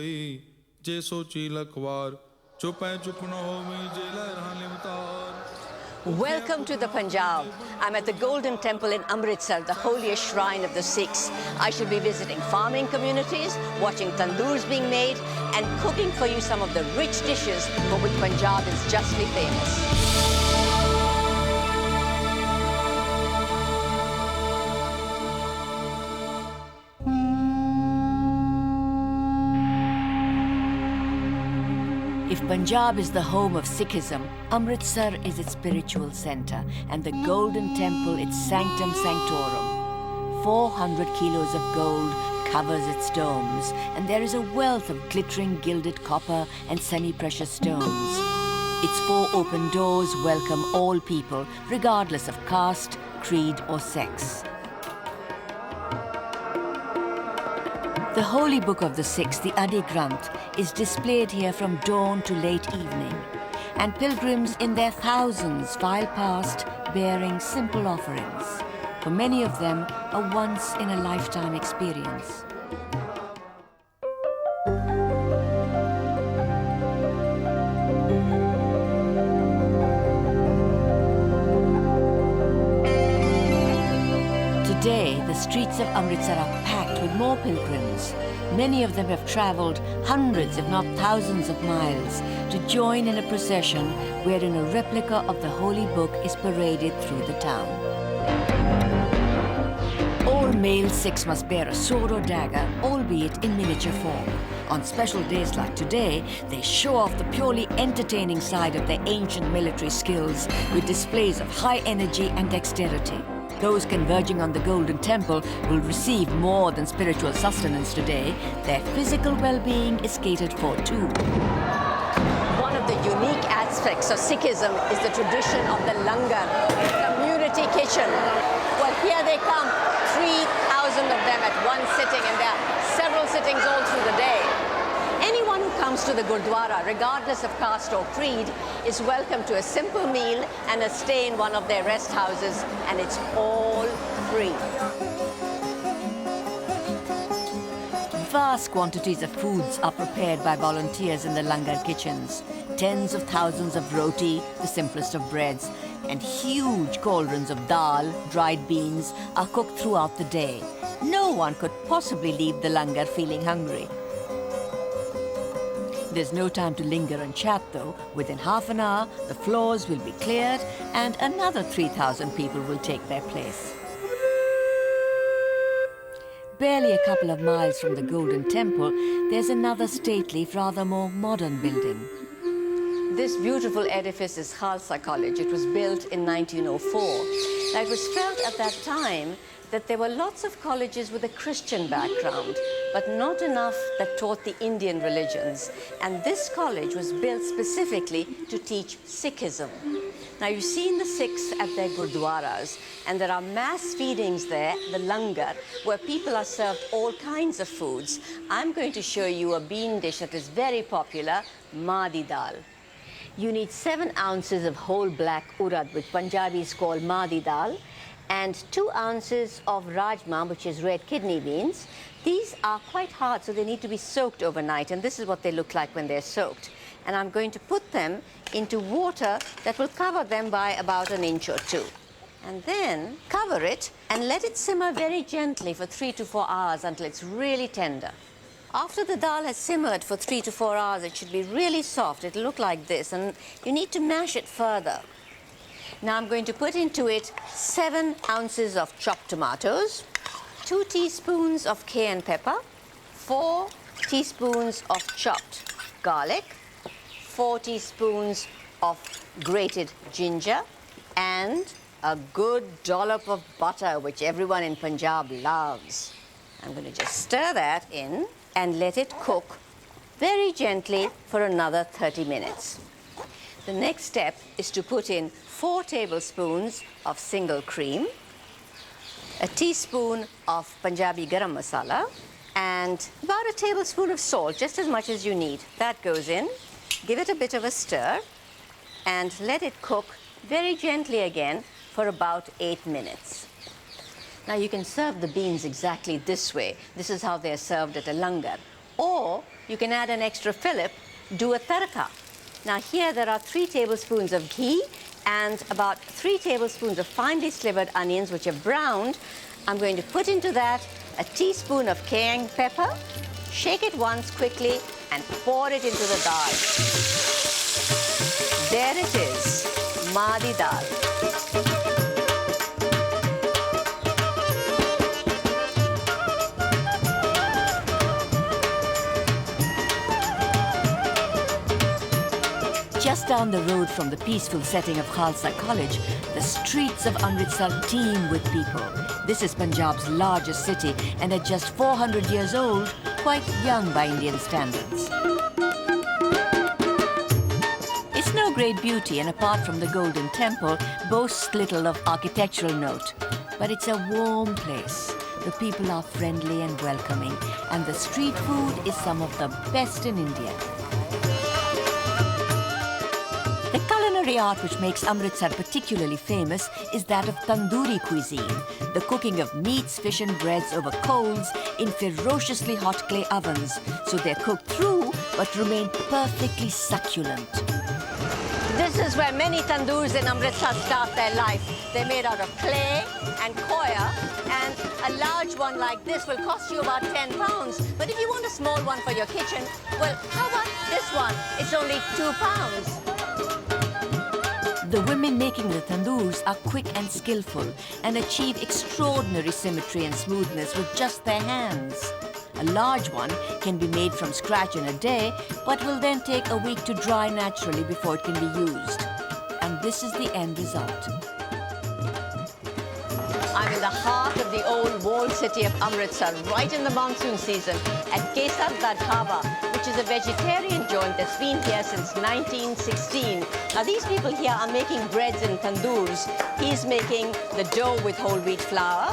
होई जे सोची लखवार चुपै चुप न होवी जे लहरां लिमतार. Welcome to the Punjab. I'm at the Golden Temple in Amritsar, the holiest shrine of the Sikhs. I shall be visiting farming communities, watching tandoors being made, and cooking for you some of the rich dishes for which Punjab is justly famous. If Punjab is the home of Sikhism, Amritsar is its spiritual centre and the Golden Temple its sanctum sanctorum. 400 kilos of gold covers its domes and there is a wealth of glittering gilded copper and semi-precious stones. Its 4 open doors welcome all people, regardless of caste, creed or sex. The holy book of the Sikhs, the Adi Granth, is displayed here from dawn to late evening, and pilgrims in their thousands file past bearing simple offerings. For many of them, a once-in-a-lifetime experience. Today, the streets of Amritsar are packed with more pilgrims. Many of them have travelled hundreds, if not thousands of miles to join in a procession wherein a replica of the holy book is paraded through the town. All male Sikhs must bear a sword or dagger, albeit in miniature form. On special days like today, they show off the purely entertaining side of their ancient military skills with displays of high energy and dexterity. Those converging on the Golden Temple will receive more than spiritual sustenance today. Their physical well-being is catered for too. One of the unique aspects of Sikhism is the tradition of the langar, community kitchen. Well, here they come, 3,000 of them at one sitting, and there are several sittings all through the day. Anyone who comes to the Gurdwara, regardless of caste or creed, is welcome to a simple meal and a stay in one of their rest houses, and it's all free. Vast quantities of foods are prepared by volunteers in the langar kitchens. Tens of thousands of roti, the simplest of breads, and huge cauldrons of dal, dried beans, are cooked throughout the day. No one could possibly leave the langar feeling hungry. There's no time to linger and chat though. Within half an hour, the floors will be cleared and another 3,000 people will take their place. Barely a couple of miles from the Golden Temple, there's another stately, rather more modern building. This beautiful edifice is Khalsa College. It was built in 1904. Now, it was felt at that time that there were lots of colleges with a Christian background, but not enough that taught the Indian religions. And this college was built specifically to teach Sikhism. Now, you've seen the Sikhs at their Gurdwaras, and there are mass feedings there, the langar, where people are served all kinds of foods. I'm going to show you a bean dish that is very popular, Madi dal. You need 7 ounces of whole black urad, which Punjabis call Madi dal, and 2 ounces of rajma, which is red kidney beans. These are quite hard, so they need to be soaked overnight, and this is what they look like when they're soaked. And I'm going to put them into water that will cover them by about 1 inch or 2. And then cover it and let it simmer very gently for 3 to 4 hours until it's really tender. After the dal has simmered for 3 to 4 hours, it should be really soft. It'll look like this, and you need to mash it further. Now I'm going to put into it 7 ounces of chopped tomatoes, 2 teaspoons of cayenne pepper, 4 teaspoons of chopped garlic, 4 teaspoons of grated ginger, and a good dollop of butter, which everyone in Punjab loves. I'm going to just stir that in and let it cook very gently for another 30 minutes. The next step is to put in 4 tablespoons of single cream, a teaspoon of Punjabi garam masala, and about a tablespoon of salt, just as much as you need. That goes in. Give it a bit of a stir and let it cook very gently again for about 8 minutes. Now you can serve the beans exactly this way. This is how they're served at a langar. Or you can add an extra fillip, do a tadka. Now here there are 3 tablespoons of ghee and about 3 tablespoons of finely slivered onions which are browned. I'm going to put into that a teaspoon of cayenne pepper, shake it once quickly and pour it into the dal. There it is, Mahdi dal. Just down the road from the peaceful setting of Khalsa College, the streets of Amritsar teem with people. This is Punjab's largest city and at just 400 years old, quite young by Indian standards. It's no great beauty and apart from the Golden Temple, boasts little of architectural note. But it's a warm place. The people are friendly and welcoming and the street food is some of the best in India. The culinary art which makes Amritsar particularly famous is that of tandoori cuisine, the cooking of meats, fish and breads over coals in ferociously hot clay ovens, so they're cooked through but remain perfectly succulent. This is where many tandoors in Amritsar start their life. They're made out of clay and coir, and a large one like this will cost you about £10. But if you want a small one for your kitchen, well, how about this one? It's only £2. The women making the tandoors are quick and skillful and achieve extraordinary symmetry and smoothness with just their hands. A large one can be made from scratch in a day, but will then take a week to dry naturally before it can be used. And this is the end result. I'm in the heart of the old walled city of Amritsar, right in the monsoon season, at Kesar Da Dhaba, which is a vegetarian joint that's been here since 1916. Now, these people here are making breads in tandoors. He's making the dough with whole wheat flour.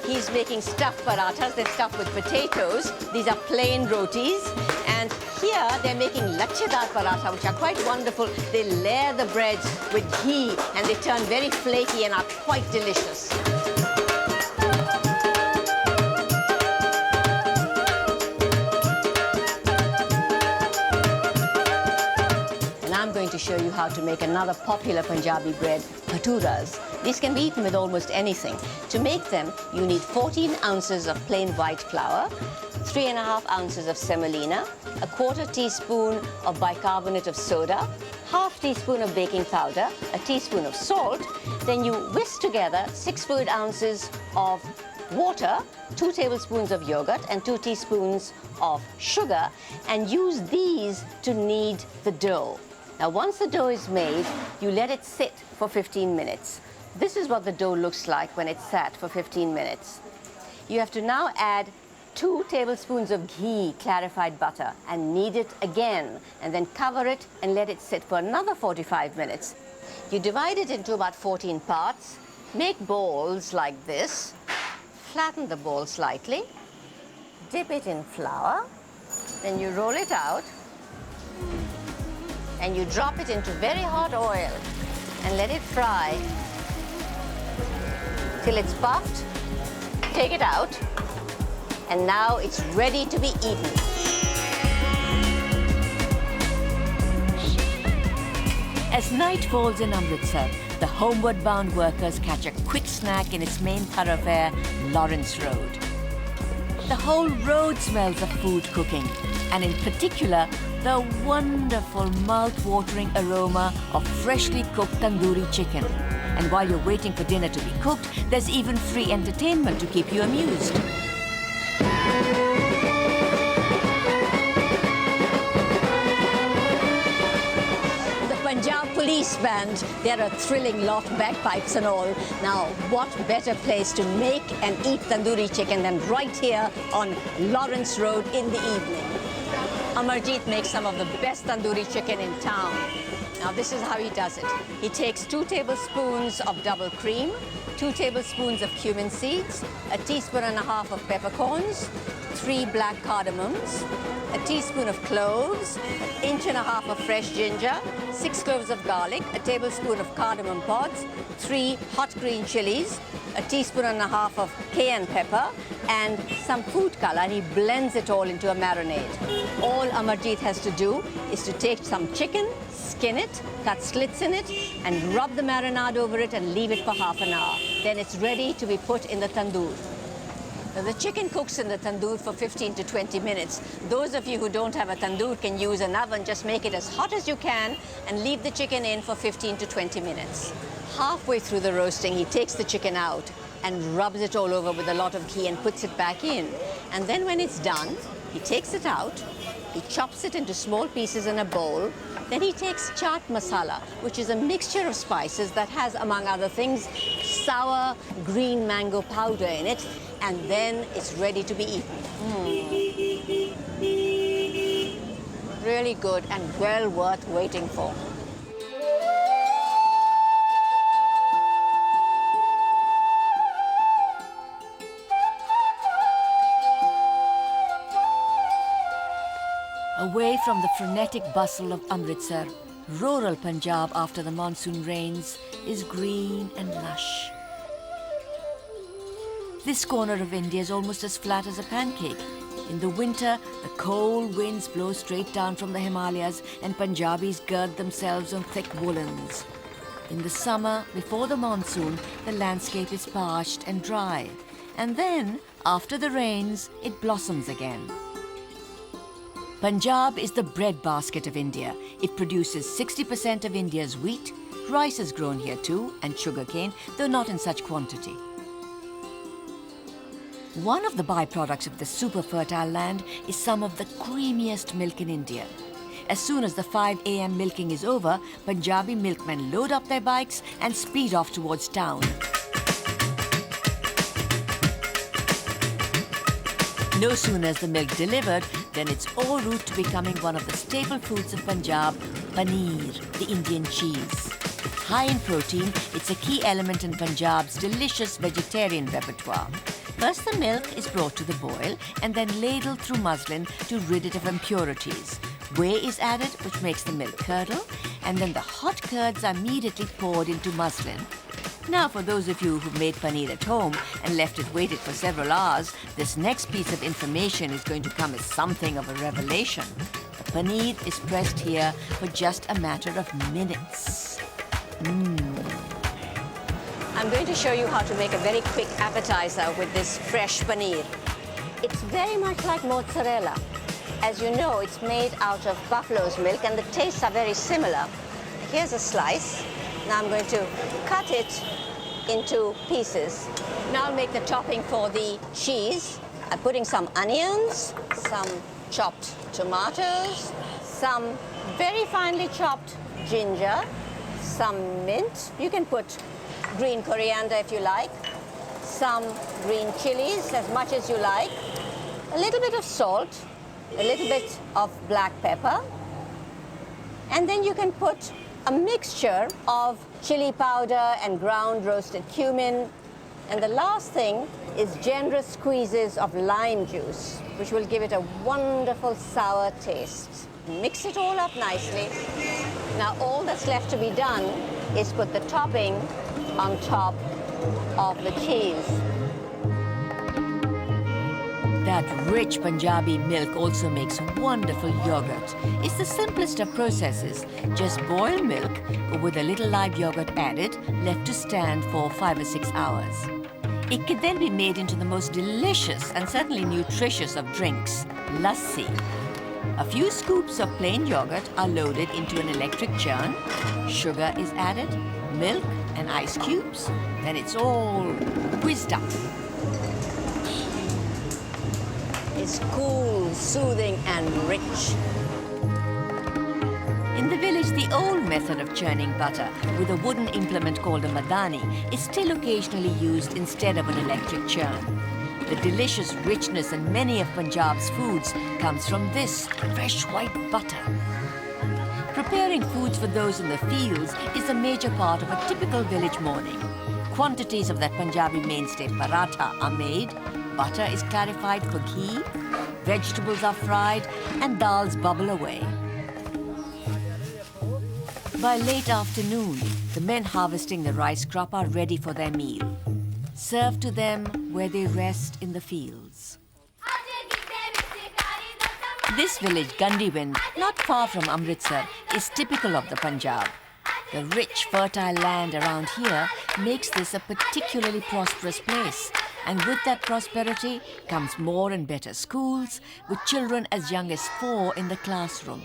He's making stuffed parathas. They're stuffed with potatoes. These are plain rotis. And here, they're making lachedar paratha, which are quite wonderful. They layer the breads with ghee, and they turn very flaky and are quite delicious. I'm going to show you how to make another popular Punjabi bread, bhaturas. These can be eaten with almost anything. To make them, you need 14 ounces of plain white flour, 3½ ounces of semolina, a ¼ teaspoon of bicarbonate of soda, ½ teaspoon of baking powder, a teaspoon of salt. Then you whisk together 6 fluid ounces of water, 2 tablespoons of yogurt and 2 teaspoons of sugar, and use these to knead the dough. Now, once the dough is made, you let it sit for 15 minutes. This is what the dough looks like when it's sat for 15 minutes. You have to now add 2 tablespoons of ghee, clarified butter, and knead it again, and then cover it and let it sit for another 45 minutes. You divide it into about 14 parts, make balls like this, flatten the ball slightly, dip it in flour, then you roll it out, and you drop it into very hot oil and let it fry till it's puffed. Take it out, and now it's ready to be eaten. As night falls in Amritsar, the homeward-bound workers catch a quick snack in its main thoroughfare, Lawrence Road. The whole road smells of food cooking, and in particular, the wonderful mouth-watering aroma of freshly cooked tandoori chicken. And while you're waiting for dinner to be cooked, there's even free entertainment to keep you amused. The Punjab Police Band, they're a thrilling lot, bagpipes and all. Now, what better place to make and eat tandoori chicken than right here on Lawrence Road in the evening? Amarjeet makes some of the best tandoori chicken in town. Now, this is how he does it. He takes 2 tablespoons of double cream, 2 tablespoons of cumin seeds, a teaspoon and a half of peppercorns, 3 black cardamoms, a teaspoon of cloves, an inch and a half of fresh ginger, 6 cloves of garlic, a tablespoon of cardamom pods, 3 hot green chilies, a teaspoon and a half of cayenne pepper, and some food color, and he blends it all into a marinade. All Amarjeet has to do is to take some chicken, skin it, cut slits in it, and rub the marinade over it and leave it for half an hour. Then it's ready to be put in the tandoor. Now, the chicken cooks in the tandoor for 15 to 20 minutes. Those of you who don't have a tandoor can use an oven. Just make it as hot as you can and leave the chicken in for 15 to 20 minutes. Halfway through the roasting, he takes the chicken out and rubs it all over with a lot of ghee and puts it back in. And then when it's done, he takes it out, he chops it into small pieces in a bowl. Then he takes chaat masala, which is a mixture of spices that has, among other things, sour green mango powder in it, and then it's ready to be eaten. Really good and well worth waiting for. Away from the frenetic bustle of Amritsar, rural Punjab after the monsoon rains is green and lush. This corner of India is almost as flat as a pancake. In the winter, the cold winds blow straight down from the Himalayas and Punjabis gird themselves on thick woolens. In the summer, before the monsoon, the landscape is parched and dry. And then, after the rains, it blossoms again. Punjab is the breadbasket of India. It produces 60% of India's wheat. Rice is grown here too, and sugarcane, though not in such quantity. One of the byproducts of this super fertile land is some of the creamiest milk in India. As soon as the 5 a.m. milking is over, Punjabi milkmen load up their bikes and speed off towards town. No sooner is the milk delivered than it's en route to becoming one of the staple foods of Punjab, paneer, the Indian cheese. High in protein, it's a key element in Punjab's delicious vegetarian repertoire. First, the milk is brought to the boil and then ladled through muslin to rid it of impurities. Whey is added, which makes the milk curdle, and then the hot curds are immediately poured into muslin. Now, for those of you who've made paneer at home and left it waited for several hours, this next piece of information is going to come as something of a revelation. The paneer is pressed here for just a matter of minutes. I'm going to show you how to make a very quick appetizer with this fresh paneer. It's very much like mozzarella. As you know, it's made out of buffalo's milk and the tastes are very similar. Here's a slice. Now I'm going to cut it into pieces. Now I'll make the topping for the cheese. I'm putting some onions, some chopped tomatoes, some very finely chopped ginger, some mint. You can put green coriander if you like, some green chilies, as much as you like, a little bit of salt, a little bit of black pepper, and then you can put a mixture of chili powder and ground roasted cumin. And the last thing is generous squeezes of lime juice, which will give it a wonderful sour taste. Mix it all up nicely. Now all that's left to be done is put the topping on top of the cheese. That rich Punjabi milk also makes wonderful yogurt. It's the simplest of processes. Just boil milk with a little live yogurt added, left to stand for 5 or 6 hours. It can then be made into the most delicious and certainly nutritious of drinks, lassi. A few scoops of plain yogurt are loaded into an electric churn. Sugar is added, milk and ice cubes. Then it's all whizzed up. It's cool, soothing and rich. In the village, the old method of churning butter with a wooden implement called a madani is still occasionally used instead of an electric churn. The delicious richness in many of Punjab's foods comes from this fresh white butter. Preparing foods for those in the fields is a major part of a typical village morning. Quantities of that Punjabi mainstay paratha are made, butter is clarified for ghee, vegetables are fried, and dals bubble away. By late afternoon, the men harvesting the rice crop are ready for their meal. Served to them where they rest in the fields. This village, Gandiwind, not far from Amritsar, is typical of the Punjab. The rich, fertile land around here makes this a particularly prosperous place. And with that prosperity comes more and better schools, with children as young as 4 in the classroom.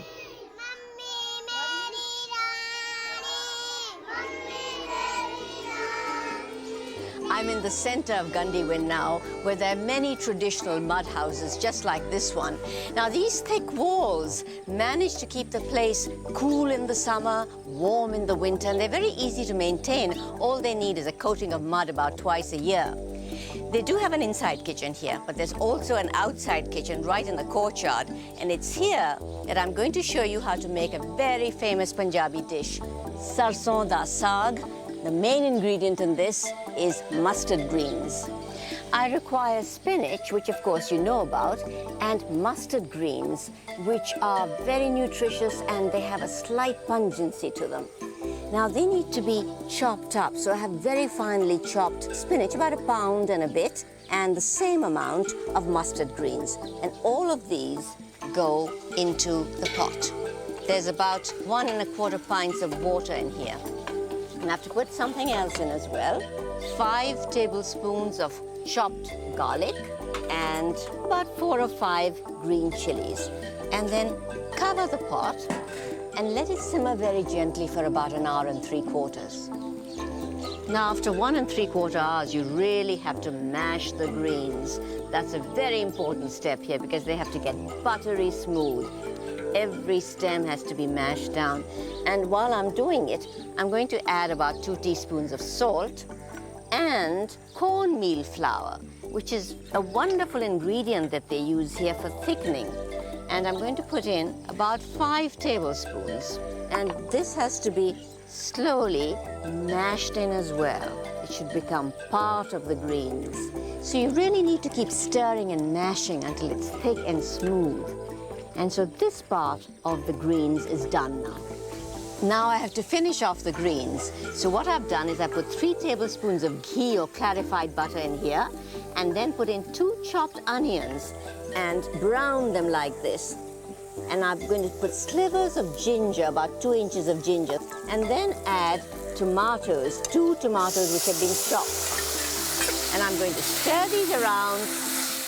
I'm in the center of Gandiwind now, where there are many traditional mud houses just like this one. Now, these thick walls manage to keep the place cool in the summer, warm in the winter, and they're very easy to maintain. All they need is a coating of mud about twice a year. They do have an inside kitchen here, but there's also an outside kitchen right in the courtyard. And it's here that I'm going to show you how to make a very famous Punjabi dish, sarson da saag. The main ingredient in this is mustard greens. I require spinach, which of course you know about, and mustard greens, which are very nutritious and they have a slight pungency to them. Now they need to be chopped up, so I have very finely chopped spinach, about a pound and a bit, and the same amount of mustard greens. And all of these go into the pot. There's about 1 1/4 pints of water in here. And I have to put something else in as well. 5 tablespoons of chopped garlic and about 4 or 5 green chilies. And then cover the pot and let it simmer very gently for about 1 hour and 3/4. Now, after 1 3/4 hours, you really have to mash the greens. That's a very important step here because they have to get buttery smooth. Every stem has to be mashed down. And while I'm doing it, I'm going to add about 2 teaspoons of salt and cornmeal flour, which is a wonderful ingredient that they use here for thickening. And I'm going to put in about 5 tablespoons. And this has to be slowly mashed in as well. It should become part of the greens. So you really need to keep stirring and mashing until it's thick and smooth. And so this part of the greens is done now. Now I have to finish off the greens. So what I've done is I put 3 tablespoons of ghee or clarified butter in here, and then put in 2 chopped onions and brown them like this. And I'm going to put slivers of ginger, about 2 inches of ginger, and then add tomatoes, 2 tomatoes which have been chopped. And I'm going to stir these around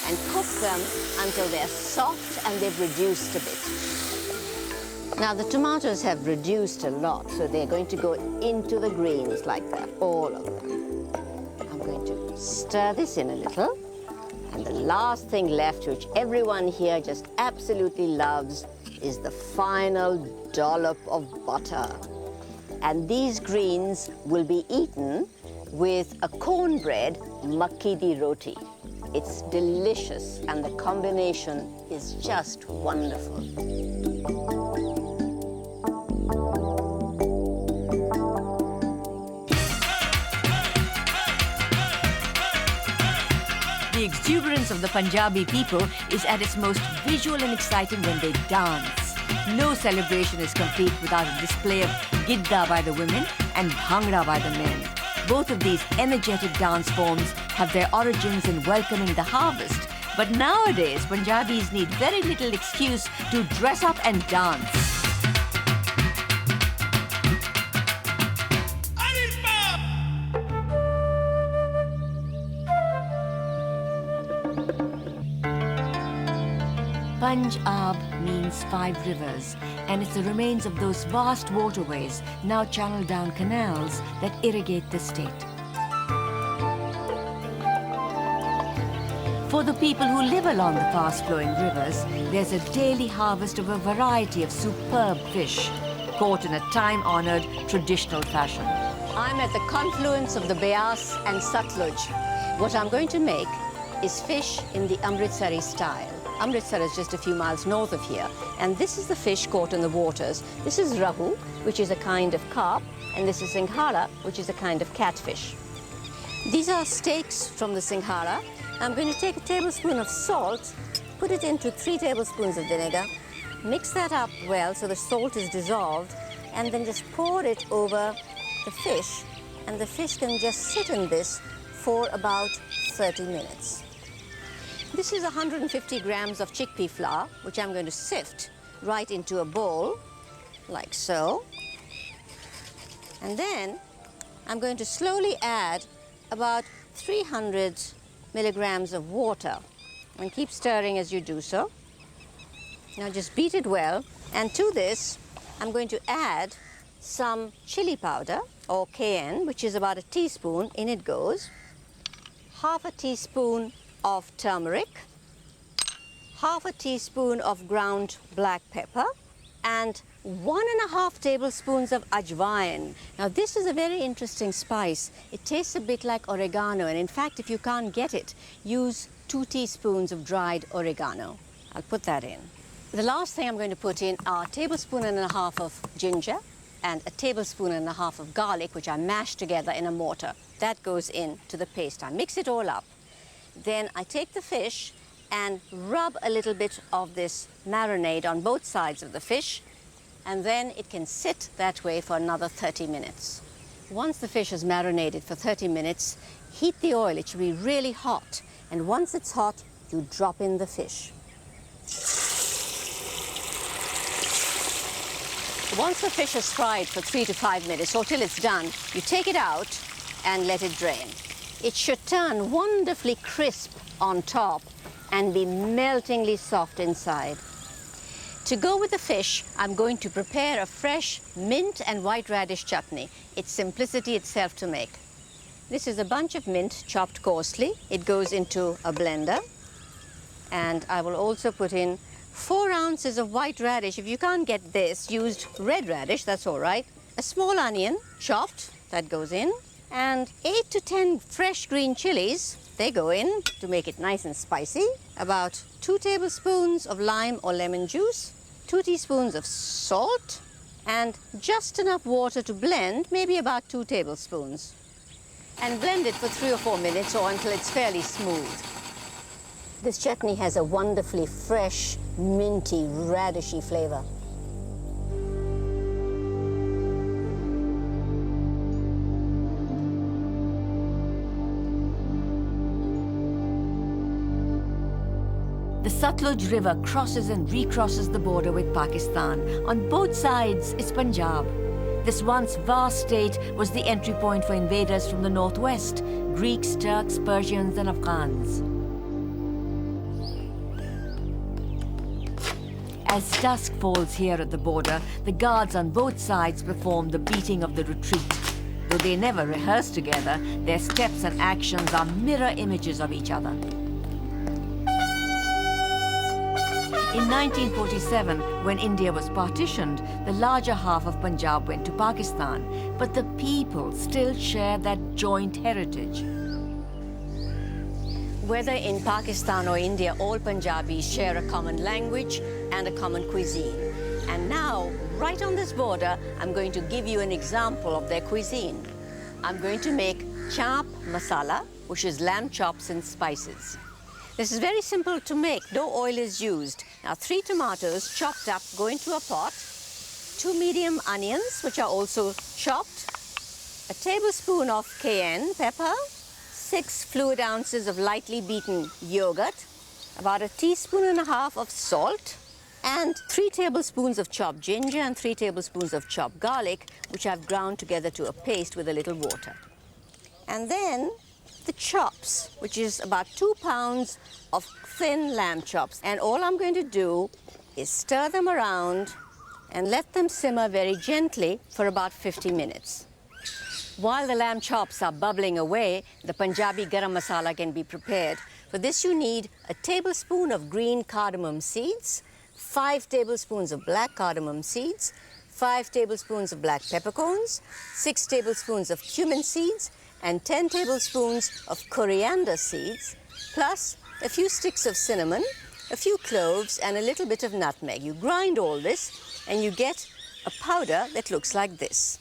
and cook them until they're soft and they've reduced a bit. Now the tomatoes have reduced a lot, so they're going to go into the greens like that, all of them. I'm going to stir this in a little. And the last thing left, which everyone here just absolutely loves, is the final dollop of butter. And these greens will be eaten with a cornbread makki di roti. It's delicious, and the combination is just wonderful. The exuberance of the Punjabi people is at its most visual and exciting when they dance. No celebration is complete without a display of gidda by the women and bhangra by the men. Both of these energetic dance forms have their origins in welcoming the harvest. But nowadays, Punjabis need very little excuse to dress up and dance. Punjab means 5 rivers, and it's the remains of those vast waterways, now channeled down canals, that irrigate the state. For the people who live along the fast-flowing rivers, there's a daily harvest of a variety of superb fish, caught in a time-honored traditional fashion. I'm at the confluence of the Beas and Satluj. What I'm going to make is fish in the Amritsari style. Amritsar is just a few miles north of here, and this is the fish caught in the waters. This is rahu, which is a kind of carp, and this is singhara, which is a kind of catfish. These are steaks from the singhara. I'm going to take a tablespoon of salt, put it into 3 tablespoons of vinegar, mix that up well so the salt is dissolved, and then just pour it over the fish, and the fish can just sit in this for about 30 minutes. This is 150 grams of chickpea flour, which I'm going to sift right into a bowl, like so. And then I'm going to slowly add about 300 milligrams of water, and keep stirring as you do so. Now just beat it well, and to this I'm going to add some chili powder or cayenne, which is about a teaspoon. In it goes. Half a teaspoon of turmeric, half a teaspoon of ground black pepper, and 1.5 tablespoons of ajwain. Now this is a very interesting spice. It tastes a bit like oregano, and in fact if you can't get it, use 2 teaspoons of dried oregano. I'll put that in. The last thing I'm going to put in are 1.5 tablespoons of ginger and 1.5 tablespoons of garlic, which I mash together in a mortar. That goes into the paste. I mix it all up. Then I take the fish and rub a little bit of this marinade on both sides of the fish, and then it can sit that way for another 30 minutes. Once the fish is marinated for 30 minutes, heat the oil. It should be really hot, and once it's hot, you drop in the fish. Once the fish is fried for 3 to 5 minutes, or till it's done, you take it out and let it drain. It should turn wonderfully crisp on top and be meltingly soft inside. To go with the fish, I'm going to prepare a fresh mint and white radish chutney. It's simplicity itself to make. This is a bunch of mint chopped coarsely. It goes into a blender. And I will also put in 4 ounces of white radish. If you can't get this, use red radish, that's all right. A small onion, chopped, that goes in. And 8 to 10 fresh green chilies, they go in to make it nice and spicy. About 2 tablespoons of lime or lemon juice, 2 teaspoons of salt, and just enough water to blend, maybe about 2 tablespoons. And blend it for 3 or 4 minutes or until it's fairly smooth. This chutney has a wonderfully fresh, minty, radishy flavor. The Satluj River crosses and recrosses the border with Pakistan. On both sides is Punjab. This once vast state was the entry point for invaders from the northwest, Greeks, Turks, Persians and Afghans. As dusk falls here at the border, the guards on both sides perform the beating of the retreat. Though they never rehearse together, their steps and actions are mirror images of each other. In 1947, when India was partitioned, the larger half of Punjab went to Pakistan, but the people still share that joint heritage. Whether in Pakistan or India, all Punjabis share a common language and a common cuisine. And now, right on this border, I'm going to give you an example of their cuisine. I'm going to make chaap masala, which is lamb chops and spices. This is very simple to make. No oil is used. Now, 3 tomatoes chopped up go into a pot, 2 medium onions, which are also chopped, a tablespoon of cayenne pepper, 6 fluid ounces of lightly beaten yogurt, about 1.5 teaspoons of salt, and 3 tablespoons of chopped ginger and 3 tablespoons of chopped garlic, which I've ground together to a paste with a little water. And then the chops, which is about 2 pounds of thin lamb chops. And all I'm going to do is stir them around and let them simmer very gently for about 50 minutes. While the lamb chops are bubbling away, the Punjabi garam masala can be prepared. For this you need 1 tablespoon of green cardamom seeds, 5 tablespoons of black cardamom seeds, 5 tablespoons of black peppercorns, 6 tablespoons of cumin seeds, and 10 tablespoons of coriander seeds, plus a few sticks of cinnamon, a few cloves, and a little bit of nutmeg. You grind all this and you get a powder that looks like this.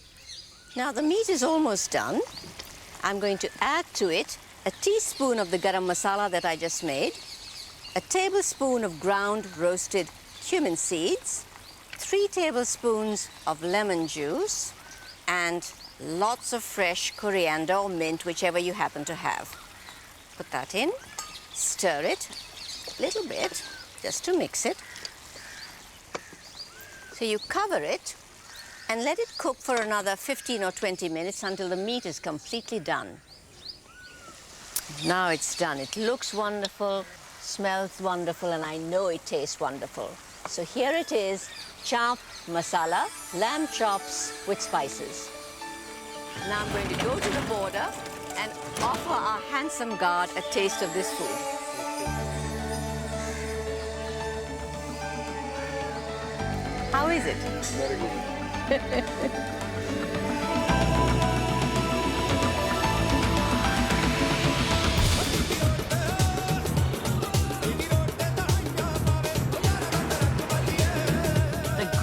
Now the meat is almost done. I'm going to add to it 1 teaspoon of the garam masala that I just made, 1 tablespoon of ground roasted cumin seeds, 3 tablespoons of lemon juice, and lots of fresh coriander or mint, whichever you happen to have. put that in, stir it a little bit, just to mix it. So you cover it and let it cook for another 15 or 20 minutes until the meat is completely done. Now it's done. It looks wonderful, smells wonderful, and I know it tastes wonderful. So here it is, chopped masala, lamb chops with spices. Now I'm going to go to the border and offer our handsome guard a taste of this food. How is it? Very good.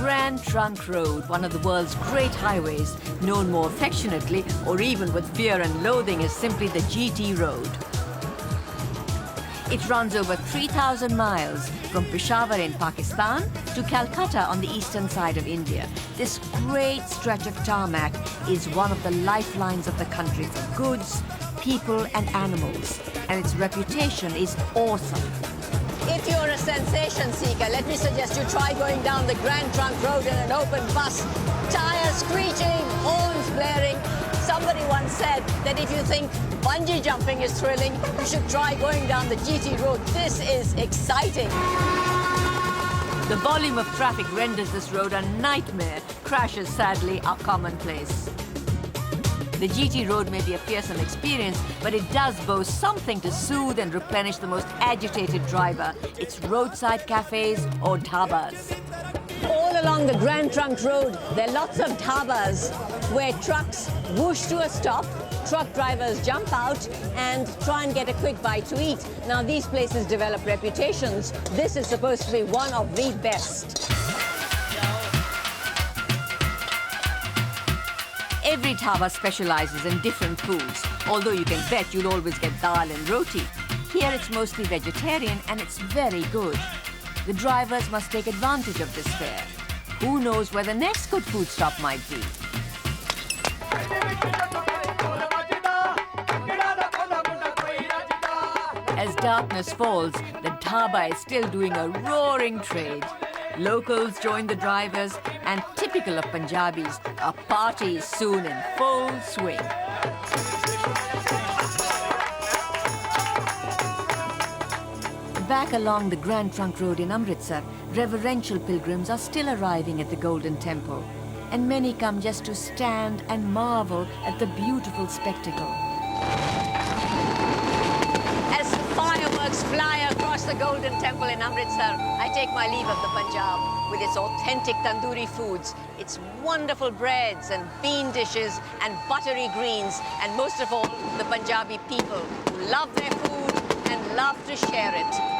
Grand Trunk Road, one of the world's great highways, known more affectionately or even with fear and loathing as simply the GT Road. It runs over 3,000 miles from Peshawar in Pakistan to Calcutta on the eastern side of India. This great stretch of tarmac is one of the lifelines of the country for goods, people and animals, and its reputation is awesome. If you're a sensation seeker, let me suggest you try going down the Grand Trunk Road in an open bus. Tires screeching, horns blaring. Somebody once said that if you think bungee jumping is thrilling, you should try going down the GT Road. This is exciting. The volume of traffic renders this road a nightmare. Crashes, sadly, are commonplace. The GT Road may be a fearsome experience, but it does boast something to soothe and replenish the most agitated driver. It's roadside cafes or dhabas. All along the Grand Trunk Road, there are lots of dhabas where trucks whoosh to a stop, truck drivers jump out and try and get a quick bite to eat. Now, these places develop reputations. This is supposed to be one of the best. Every dhaba specializes in different foods, although you can bet you'll always get dal and roti. Here it's mostly vegetarian and it's very good. The drivers must take advantage of this fare. Who knows where the next good food stop might be? As darkness falls, the dhaba is still doing a roaring trade. Locals join the drivers, and typical of Punjabis, a party is soon in full swing. Back along the Grand Trunk Road in Amritsar, reverential pilgrims are still arriving at the Golden Temple, and many come just to stand and marvel at the beautiful spectacle. As fireworks fly across the Golden Temple in Amritsar, I take my leave of the Punjab with its authentic tandoori foods, its wonderful breads and bean dishes and buttery greens, and most of all, the Punjabi people who love their food and love to share it.